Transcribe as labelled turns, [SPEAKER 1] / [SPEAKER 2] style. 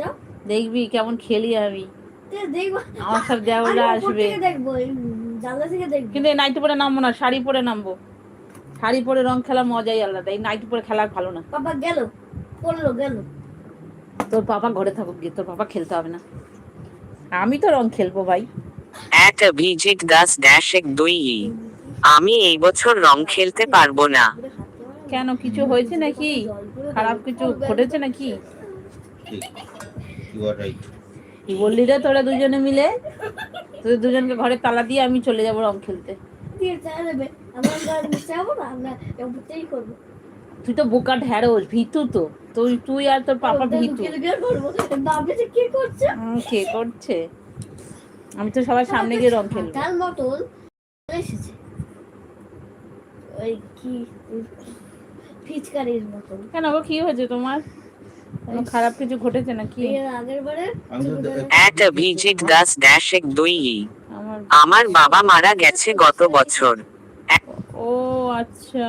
[SPEAKER 1] যাও
[SPEAKER 2] দেখবি কেমন খেলি আমি।
[SPEAKER 1] দেখবো
[SPEAKER 2] আমার সব দেওরা আসবে।
[SPEAKER 1] দেখবো জানলা থেকে দেখবো,
[SPEAKER 2] কিন্তু এই নাইটি পরে নামবো না, শাড়ি পরে নামবো। শাড়ি পরে রং খেলার মজাই আলাদা, এই নাইটি পরে খেলা ভালো না।
[SPEAKER 1] পাপা গেল, পড়লো গেল।
[SPEAKER 2] তোর পাপা ঘরে থাকুক গিয়ে, তোর পাপা খেলতে হবে না, আমি তো রং খেলবো ভাই।
[SPEAKER 3] @অভিজিৎ দাস-1-2 আমি এই বছর রং খেলতে পারবো না।
[SPEAKER 2] কেন, কিছু হয়েছে নাকি? খারাপ কিছু ঘটেছে নাকি? কি বললি রে তোরা দুজনে মিলে? তোদের দুজনকে ঘরে তালা দিয়ে আমি চলে যাবো রং খেলতে। তুই তো বোকা ঢ্যাঁড়স, ভীতু তো তুই আর তোর পাপা ভীতু। কে করছে? আমি তো সবার সামনে গিয়ে রং খেলবো।
[SPEAKER 1] তার মতন এসেছে ওই কি ফিচকারির মতন।
[SPEAKER 2] কেন গো, কি হয়েছে তোমার? কোনো খারাপ কিছু ঘটেছে নাকি?
[SPEAKER 1] এর আগের বারে
[SPEAKER 3] @অভিজিৎ দাস-1-2 আমার বাবা মারা গেছে গত বছর।
[SPEAKER 2] ও আচ্ছা।